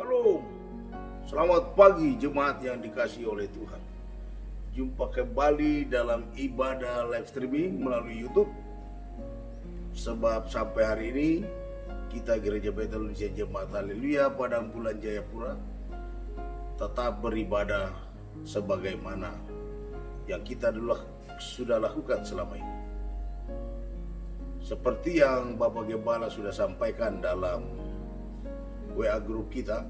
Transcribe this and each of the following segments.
Shalom. Selamat pagi jemaat yang dikasihi oleh Tuhan. Jumpa kembali dalam ibadah live streaming melalui YouTube. Sebab sampai hari ini kita Gereja Betel Indonesia Jemaat Haleluya Padang Bulan Jayapura tetap beribadah sebagaimana yang kita dulu sudah lakukan selama ini. Seperti yang Bapak Gembala sudah sampaikan dalam WA grup kita,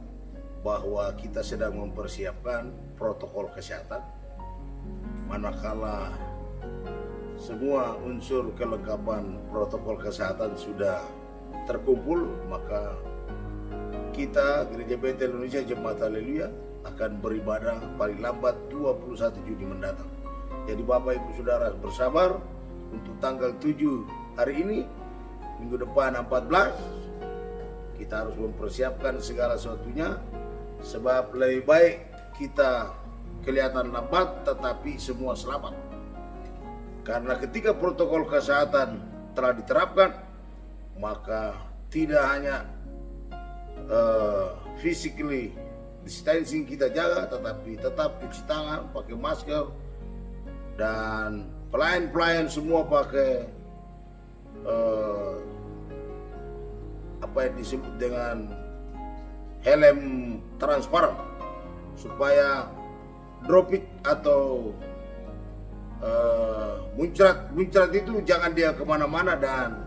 bahwa kita sedang mempersiapkan protokol kesehatan. Manakala semua unsur kelengkapan protokol kesehatan sudah terkumpul, maka kita Gereja Betel Indonesia Jemaat Haleluya akan beribadah paling lambat 21 Juni mendatang. Jadi Bapak Ibu Saudara bersabar untuk tanggal 7 hari ini, minggu depan 14. Kita harus mempersiapkan segala sesuatunya, sebab lebih baik kita kelihatan lambat tetapi semua selamat. Karena ketika protokol kesehatan telah diterapkan, maka tidak hanya physically distancing kita jaga, tetapi tetap cuci tangan, pakai masker, dan pelayan-pelayan semua pakai apa yang disebut dengan helm transparan, supaya droplet atau muncrat itu jangan dia kemana-mana dan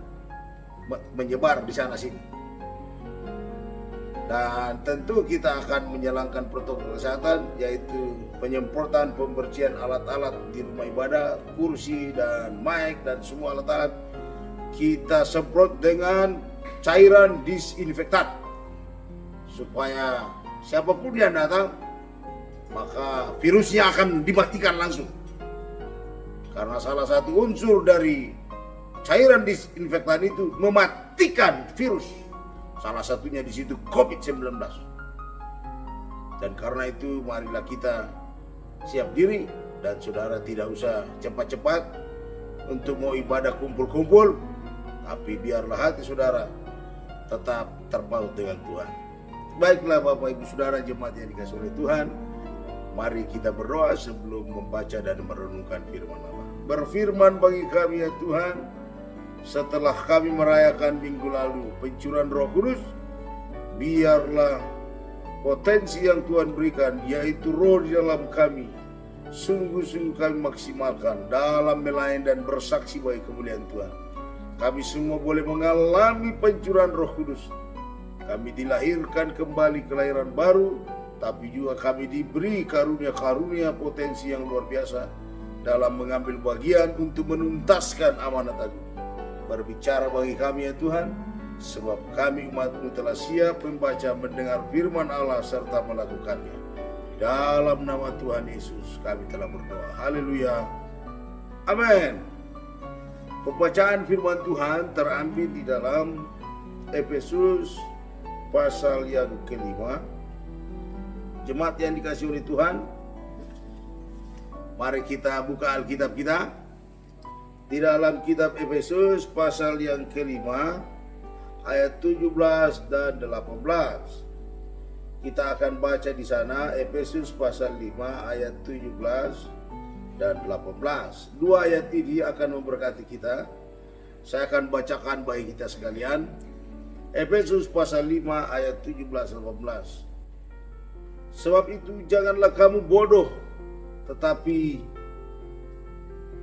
menyebar di sana sini. Dan tentu kita akan menjalankan protokol kesehatan, yaitu penyemprotan, pembersihan alat-alat di rumah ibadah, kursi dan mic dan semua alat-alat kita semprot dengan cairan disinfektan, supaya siapapun yang datang maka virusnya akan dimatikan langsung. Karena salah satu unsur dari cairan disinfektan itu mematikan virus. Salah satunya di situ COVID-19. Dan karena itu marilah kita siap diri, dan saudara tidak usah cepat-cepat untuk mau ibadah kumpul-kumpul, tapi biarlah hati saudara tetap terpaut dengan Tuhan. Baiklah Bapak Ibu Saudara jemaat yang dikasihi oleh Tuhan, mari kita berdoa sebelum membaca dan merenungkan firman Allah. Berfirman bagi kami ya Tuhan, setelah kami merayakan minggu lalu pencurahan Roh Kudus, biarlah potensi yang Tuhan berikan, yaitu roh di dalam kami, sungguh-sungguh kami maksimalkan dalam melayani dan bersaksi bagi kemuliaan Tuhan. Kami semua boleh mengalami pencurahan Roh Kudus. Kami dilahirkan kembali kelahiran baru, tapi juga kami diberi karunia-karunia potensi yang luar biasa dalam mengambil bagian untuk menuntaskan amanat agung. Berbicara bagi kami ya Tuhan, sebab kami umat-Mu telah siap membaca, mendengar firman Allah serta melakukannya. Dalam nama Tuhan Yesus kami telah berdoa. Haleluya. Amin. Pembacaan firman Tuhan terambil di dalam Efesus pasal yang kelima. Jemaat yang dikasihi oleh Tuhan, mari kita buka Alkitab kita di dalam kitab Efesus pasal yang kelima ayat 17 dan 18. Kita akan baca di sana Efesus pasal 5 ayat 17 dan 18. Dua ayat ini akan memberkati kita. Saya akan bacakan bagi kita sekalian. Efesus pasal 5 ayat 17 dan 18. Sebab itu janganlah kamu bodoh, tetapi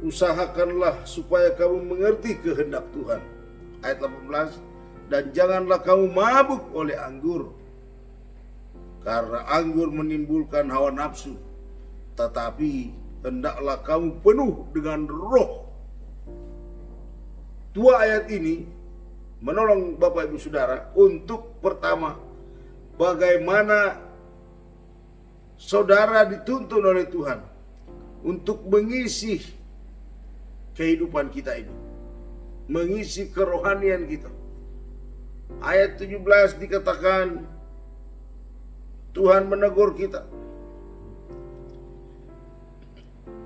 usahakanlah supaya kamu mengerti kehendak Tuhan. Ayat 18. Dan janganlah kamu mabuk oleh anggur, karena anggur menimbulkan hawa nafsu, tetapi hendaklah kamu penuh dengan roh. Dua ayat ini menolong Bapak Ibu Saudara untuk pertama, bagaimana saudara dituntun oleh Tuhan untuk mengisi kehidupan kita ini, mengisi kerohanian kita. Ayat 17 dikatakan Tuhan menegur kita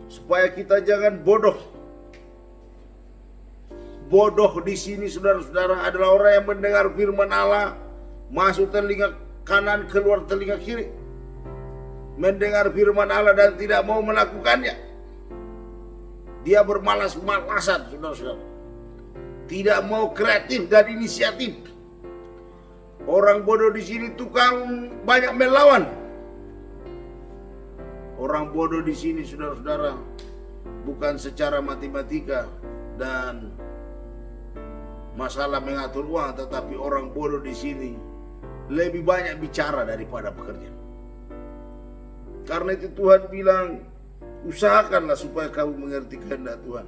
supaya kita jangan bodoh. Bodoh di sini saudara-saudara adalah orang yang mendengar firman Allah, masuk telinga kanan, keluar telinga kiri. Mendengar firman Allah dan tidak mau melakukannya. Dia bermalas-malasan, saudara-saudara. Tidak mau kreatif dan inisiatif. Orang bodoh di sini tukang banyak melawan. Orang bodoh di sini, saudara-saudara, bukan secara matematika dan masalah mengatur uang, tetapi orang bodoh di sini lebih banyak bicara daripada bekerja. Karena itu Tuhan bilang, usahakanlah supaya kamu mengerti kehendak Tuhan.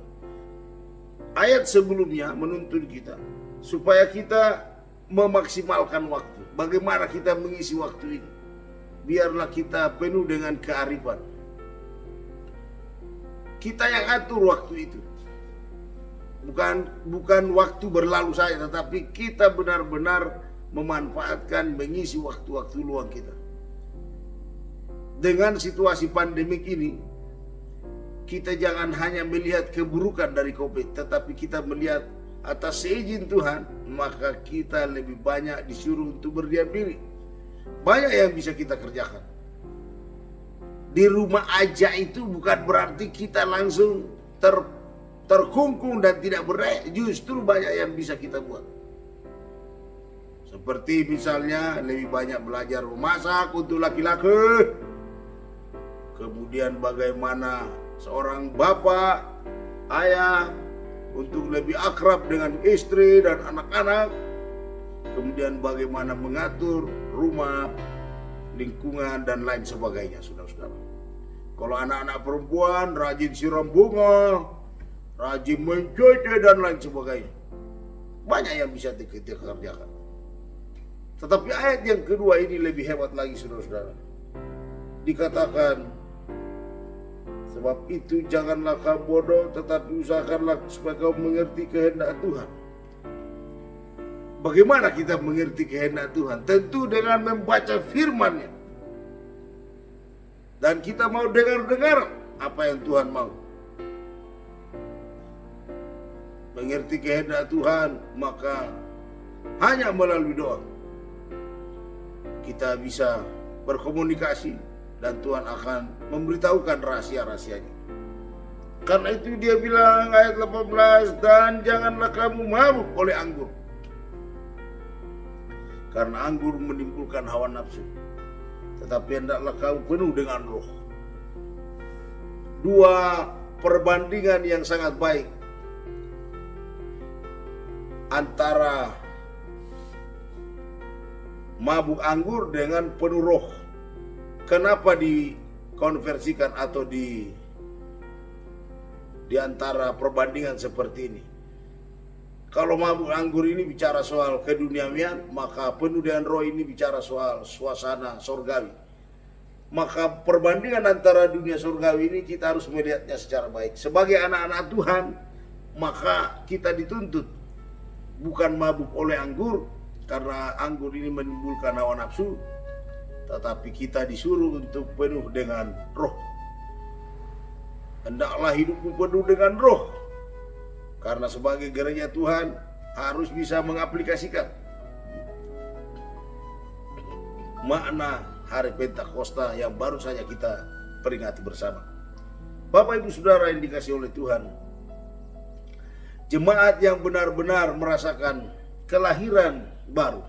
Ayat sebelumnya menuntun kita supaya kita memaksimalkan waktu. Bagaimana kita mengisi waktu ini? Biarlah kita penuh dengan kearifan. Kita yang atur waktu itu. Bukan waktu berlalu saja, tetapi kita benar-benar memanfaatkan, mengisi waktu-waktu luang kita. Dengan situasi pandemik ini, kita jangan hanya melihat keburukan dari COVID, tetapi kita melihat atas seizin Tuhan, maka kita lebih banyak disuruh untuk berdiam diri. Banyak yang bisa kita kerjakan. Di rumah aja itu bukan berarti kita langsung terkungkung dan tidak berdaya. Justru banyak yang bisa kita buat. Seperti misalnya lebih banyak belajar memasak untuk laki-laki. Kemudian bagaimana seorang bapak, ayah untuk lebih akrab dengan istri dan anak-anak. Kemudian bagaimana mengatur rumah, lingkungan, dan lain sebagainya, saudara-saudara. Kalau anak-anak perempuan rajin siram bunga, rajin mencuci, dan lain sebagainya. Banyak yang bisa kita kerjakan. Tetapi ayat yang kedua ini lebih hebat lagi, saudara-saudara. Dikatakan, sebab itu janganlah kamu bodoh, tetapi usahakanlah supaya kamu mengerti kehendak Tuhan. Bagaimana kita mengerti kehendak Tuhan? Tentu dengan membaca firman-Nya. Dan kita mau dengar-dengar apa yang Tuhan mau. Mengerti kehendak Tuhan, maka hanya melalui doa kita bisa berkomunikasi dan Tuhan akan memberitahukan rahasia-rahasianya. Karena itu dia bilang ayat 18, dan janganlah kamu mabuk oleh anggur. Karena anggur menimbulkan hawa nafsu. Tetapi hendaklah kamu penuh dengan roh. Dua perbandingan yang sangat baik antara mabuk anggur dengan penuh roh. Kenapa dikonversikan atau di antara perbandingan seperti ini? Kalau mabuk anggur ini bicara soal keduniawian, maka penuh dengan roh ini bicara soal suasana surgawi. Maka perbandingan antara dunia surgawi ini kita harus melihatnya secara baik. Sebagai anak-anak Tuhan, maka kita dituntut bukan mabuk oleh anggur, karena anggur ini menimbulkan hawa nafsu, tetapi kita disuruh untuk penuh dengan roh. Hendaklah hidupmu penuh dengan roh. Karena sebagai gereja Tuhan harus bisa mengaplikasikan makna hari Pentakosta yang baru saja kita peringati bersama. Bapak Ibu Saudara yang dikasihi oleh Tuhan, jemaat yang benar-benar merasakan kelahiran baru,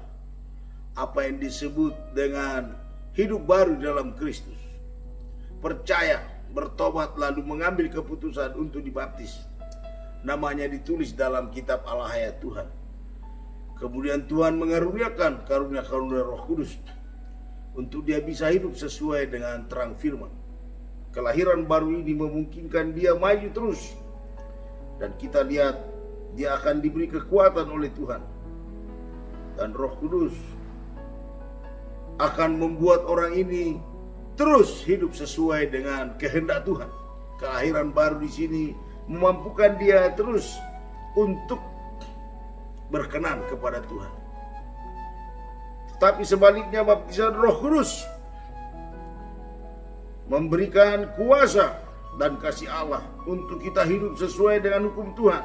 apa yang disebut dengan hidup baru dalam Kristus, percaya, bertobat, lalu mengambil keputusan untuk dibaptis. Namanya ditulis dalam kitab Allah Hayat Tuhan. Kemudian Tuhan mengaruniakan karunia-karunia Roh Kudus untuk dia bisa hidup sesuai dengan terang firman. Kelahiran baru ini memungkinkan dia maju terus. Dan kita lihat dia akan diberi kekuatan oleh Tuhan. Dan Roh Kudus akan membuat orang ini terus hidup sesuai dengan kehendak Tuhan. Kelahiran baru di sini memampukan dia terus untuk berkenan kepada Tuhan. Tetapi sebaliknya baptisan Roh Kudus memberikan kuasa dan kasih Allah untuk kita hidup sesuai dengan hukum Tuhan.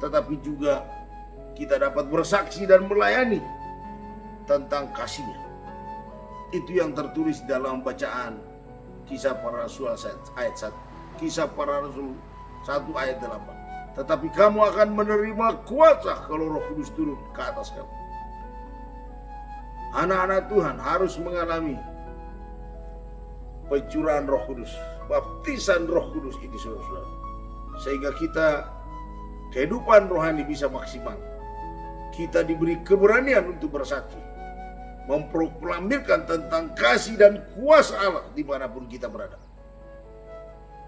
Tetapi juga kita dapat bersaksi dan melayani tentang kasih-Nya. Itu yang tertulis dalam bacaan Kisah Para Rasul ayat 1. Kisah Para Rasul 1 ayat 8. Tetapi kamu akan menerima kuasa kalau Roh Kudus turun ke atas kamu. Anak-anak Tuhan harus mengalami pencurahan Roh Kudus, baptisan Roh Kudus ini, saudara-saudara, sehingga kita kehidupan rohani bisa maksimal. Kita diberi keberanian untuk bersaksi, memproklamirkan tentang kasih dan kuasa Allah dimanapun kita berada.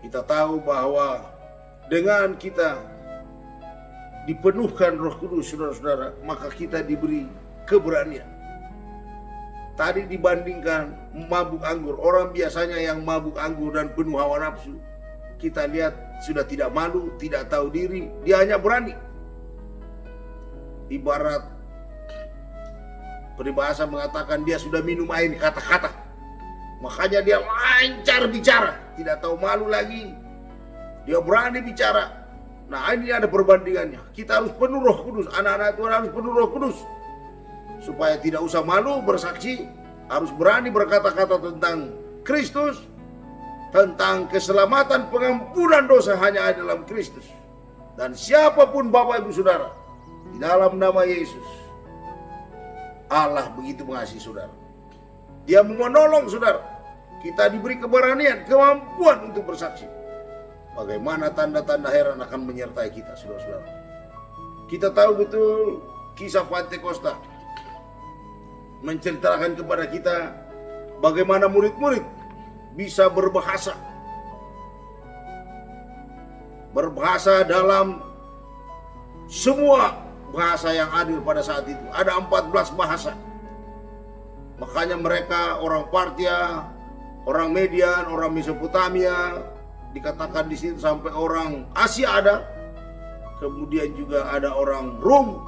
Kita tahu bahwa dengan kita dipenuhkan Roh Kudus, saudara-saudara, maka kita diberi keberanian. Tadi dibandingkan mabuk anggur, orang biasanya yang mabuk anggur dan penuh hawa nafsu, kita lihat sudah tidak malu, tidak tahu diri, dia hanya berani. Ibarat peribahasa mengatakan dia sudah minum air kata-kata, makanya dia lancar bicara, tidak tahu malu lagi, dia berani bicara. Nah, ini ada perbandingannya. Kita harus penuh Roh Kudus, anak-anak Tuhan harus penuh Roh Kudus, supaya tidak usah malu bersaksi, harus berani berkata-kata tentang Kristus, tentang keselamatan, pengampunan dosa hanya ada dalam Kristus. Dan siapapun Bapak Ibu Saudara, di dalam nama Yesus, Allah begitu mengasihi saudara. Dia mau menolong saudara. Kita diberi keberanian, kemampuan untuk bersaksi. Bagaimana tanda-tanda heran akan menyertai kita, saudara-saudara. Kita tahu betul kisah Pentakosta menceritakan kepada kita bagaimana murid-murid bisa berbahasa. Berbahasa dalam semua bahasa yang adil pada saat itu. Ada 14 bahasa. Makanya mereka orang Partia, orang Median, orang Mesopotamia, dikatakan di situ sampai orang Asia ada. Kemudian juga ada orang Rom.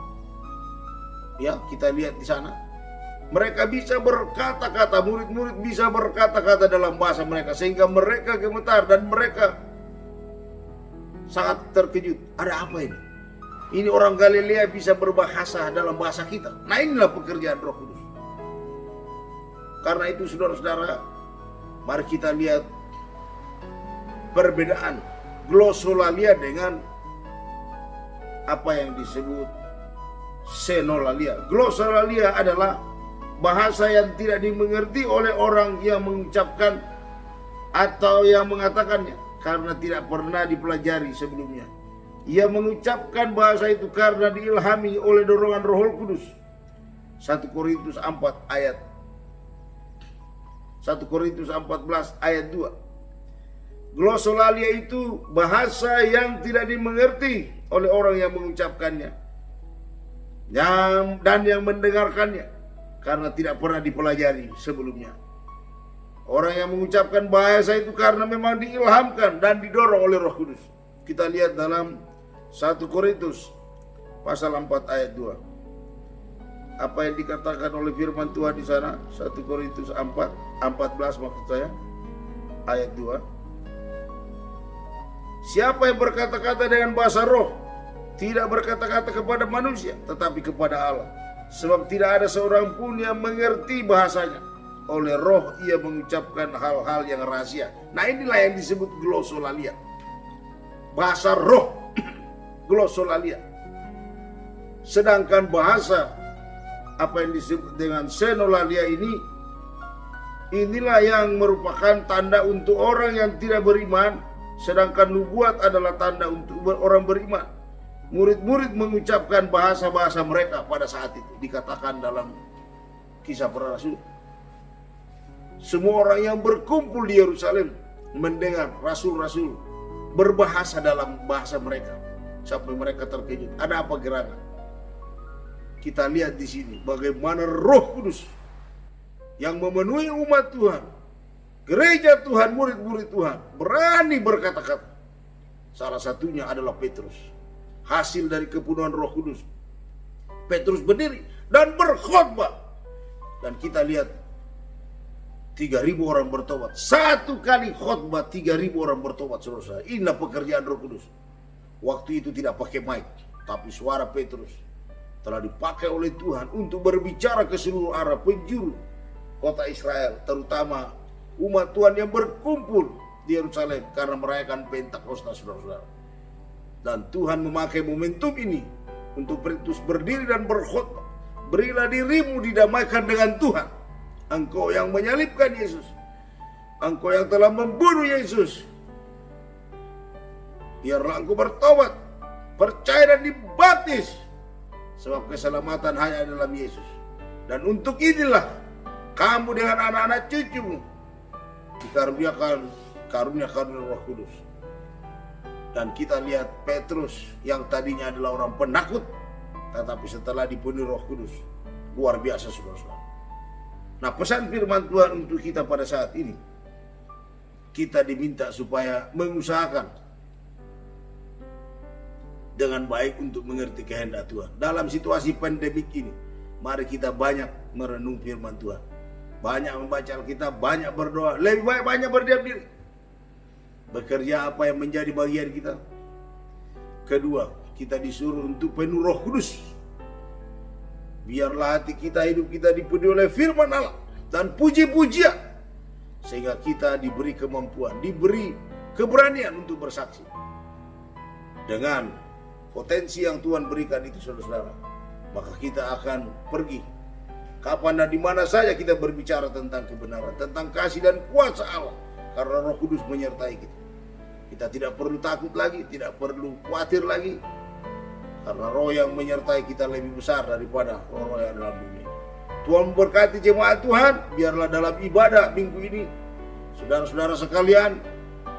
Ya, kita lihat di sana. Mereka bisa berkata-kata, murid-murid bisa berkata-kata dalam bahasa mereka, sehingga mereka gemetar dan mereka sangat terkejut. Ada apa ini? Ini orang Galilea bisa berbahasa dalam bahasa kita. Nah, inilah pekerjaan Roh Kudus. Karena itu saudara-saudara, mari kita lihat perbedaan glosolalia dengan apa yang disebut senolalia. Glosolalia adalah bahasa yang tidak dimengerti oleh orang yang mengucapkan atau yang mengatakannya karena tidak pernah dipelajari sebelumnya. Ia mengucapkan bahasa itu karena diilhami oleh dorongan Roh Kudus. 1 Korintus 4 ayat 1 Korintus 14 ayat 2. Glosolalia itu bahasa yang tidak dimengerti oleh orang yang mengucapkannya dan yang mendengarkannya karena tidak pernah dipelajari sebelumnya. Orang yang mengucapkan bahasa itu karena memang diilhamkan dan didorong oleh Roh Kudus. Kita lihat dalam 1 Korintus pasal 4 ayat 2. Apa yang dikatakan oleh firman Tuhan di sana? 1 Korintus 4, 14 maksud saya, ayat 2. Siapa yang berkata-kata dengan bahasa roh, tidak berkata-kata kepada manusia, tetapi kepada Allah. Sebab tidak ada seorang pun yang mengerti bahasanya. Oleh roh ia mengucapkan hal-hal yang rahasia. Nah, inilah yang disebut glosolalia. Bahasa roh, glosolalia. Sedangkan bahasa apa yang disebut dengan senolalia ini, inilah yang merupakan tanda untuk orang yang tidak beriman. Sedangkan nubuat adalah tanda untuk orang beriman. Murid-murid mengucapkan bahasa-bahasa mereka pada saat itu. Dikatakan dalam Kisah Para Rasul. Semua orang yang berkumpul di Yerusalem mendengar rasul-rasul berbahasa dalam bahasa mereka. Sampai mereka terkejut. Ada apa gerangan? Kita lihat di sini bagaimana Roh Kudus yang memenuhi umat Tuhan, gereja Tuhan, murid-murid Tuhan, berani berkata-kata. Salah satunya adalah Petrus. Hasil dari kepenuhan Roh Kudus. Petrus berdiri dan berkhotbah. Dan kita lihat 3.000 orang bertobat. Satu kali khotbah 3.000 orang bertobat, saudara. Inilah pekerjaan Roh Kudus. Waktu itu tidak pakai mic, tapi suara Petrus telah dipakai oleh Tuhan untuk berbicara ke seluruh arah penjuru kota Israel, terutama umat Tuhan yang berkumpul di Yerusalem karena merayakan Pentakosta, saudara-saudara. Dan Tuhan memakai momentum ini untuk terus berdiri dan berkhotbah. Berilah dirimu didamaikan dengan Tuhan. Engkau yang menyalibkan Yesus, engkau yang telah membunuh Yesus, biarlah engkau bertobat, percaya dan dibaptis, sebab keselamatan hanya dalam Yesus. Dan untuk inilah kamu dengan anak-anak cucumu dikaruniakan karunia Roh Kudus. Dan kita lihat Petrus yang tadinya adalah orang penakut, tetapi setelah dipenuhi Roh Kudus, luar biasa, saudara-saudara. Nah, pesan firman Tuhan untuk kita pada saat ini, kita diminta supaya mengusahakan dengan baik untuk mengerti kehendak Tuhan. Dalam situasi pandemik ini, mari kita banyak merenung firman Tuhan, banyak membaca Alkitab, banyak berdoa, lebih baik banyak berdiam diri. Bekerja apa yang menjadi bagian kita. Kedua, kita disuruh untuk penuh Roh Kudus. Biarlah hati kita, hidup kita dipenuhi oleh firman Allah dan puji-pujian, sehingga kita diberi kemampuan, diberi keberanian untuk bersaksi. Dengan potensi yang Tuhan berikan itu, saudara-saudara, maka kita akan pergi kapan dan di mana saja kita berbicara tentang kebenaran, tentang kasih dan kuasa Allah, karena Roh Kudus menyertai kita. Kita tidak perlu takut lagi, tidak perlu khawatir lagi, karena Roh yang menyertai kita lebih besar daripada roh-roh yang dalam dunia. Tuhan memberkati jemaat Tuhan. Biarlah dalam ibadah minggu ini, saudara-saudara sekalian,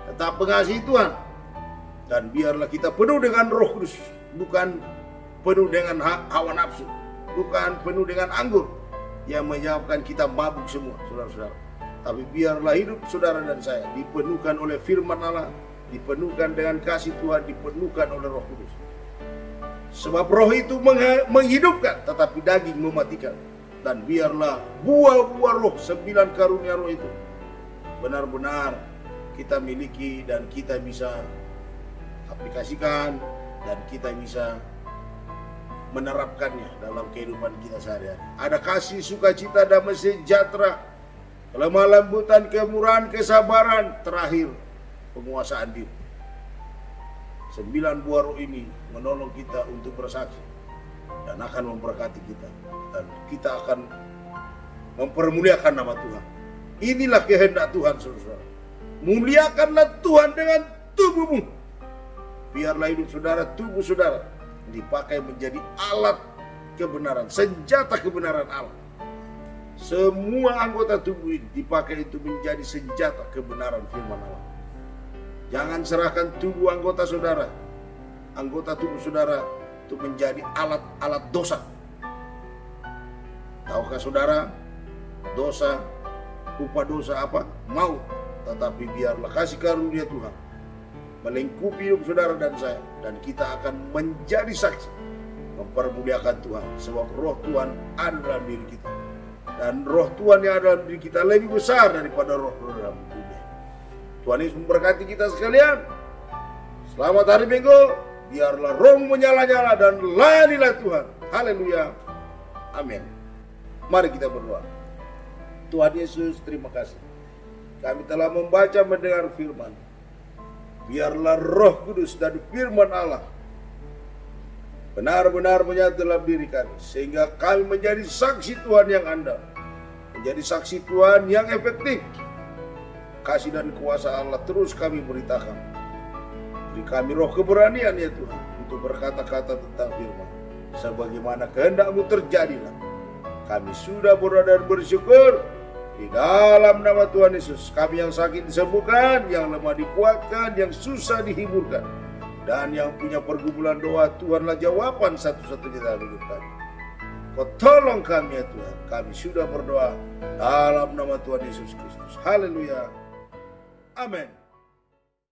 tetap mengasihi Tuhan. Dan biarlah kita penuh dengan Roh Kudus, bukan penuh dengan hawa nafsu, bukan penuh dengan anggur yang menyebabkan kita mabuk semua, saudara-saudara. Tapi biarlah hidup saudara dan saya dipenuhkan oleh firman Allah, dipenuhkan dengan kasih Tuhan, dipenuhkan oleh Roh Kudus. Sebab roh itu menghidupkan, tetapi daging mematikan. Dan biarlah buah-buah roh, 9 karunia roh itu benar-benar kita miliki dan kita bisa aplikasikan, dan kita bisa menerapkannya dalam kehidupan kita sehari-hari. Ada kasih, sukacita, damai sejahtera, kelemah lembutan, kemurahan, kesabaran, terakhir penguasaan diri. 9 buah roh ini menolong kita untuk bersaksi dan akan memberkati kita, dan kita akan mempermuliakan nama Tuhan. Inilah kehendak Tuhan, saudara. Muliakanlah Tuhan dengan tubuhmu. Biarlah hidup saudara, tubuh saudara dipakai menjadi alat kebenaran, senjata kebenaran Allah. Semua anggota tubuh ini dipakai itu menjadi senjata kebenaran firman Allah. Jangan serahkan tubuh anggota tubuh saudara itu menjadi alat-alat dosa. Tahukah saudara, dosa, upah dosa apa? Maut. Tetapi biarlah kasih karunia Tuhan melingkupi hidup saudara dan saya, dan kita akan menjadi saksi mempermuliakan Tuhan, sebab roh Tuhan ada dalam diri kita, dan roh Tuhan yang ada dalam diri kita lebih besar daripada roh-roh dalam dunia. Tuhan Yesus memberkati kita sekalian. Selamat hari Minggu. Biarlah roh menyala-nyala dan layanilah Tuhan. Haleluya. Amin. Mari kita berdoa. Tuhan Yesus, terima kasih. Kami telah membaca mendengar firman. Biarlah Roh Kudus dan firman Allah benar-benar menyatu dalam diri kami, sehingga kami menjadi saksi Tuhan yang andal, menjadi saksi Tuhan yang efektif. Kasih dan kuasa Allah terus kami beritakan. Beri kami roh keberanian ya Tuhan, untuk berkata-kata tentang firman. Sebagaimana kehendak-Mu terjadilah. Kami sudah berdoa dan bersyukur. Di dalam nama Tuhan Yesus, kami yang sakit disembuhkan, yang lemah dikuatkan, yang susah dihiburkan. Dan yang punya pergumulan doa, Tuhanlah jawaban satu-satunya dalam hidup kami. Kau tolong kami ya Tuhan. Kami sudah berdoa dalam nama Tuhan Yesus Kristus. Haleluya. Amin.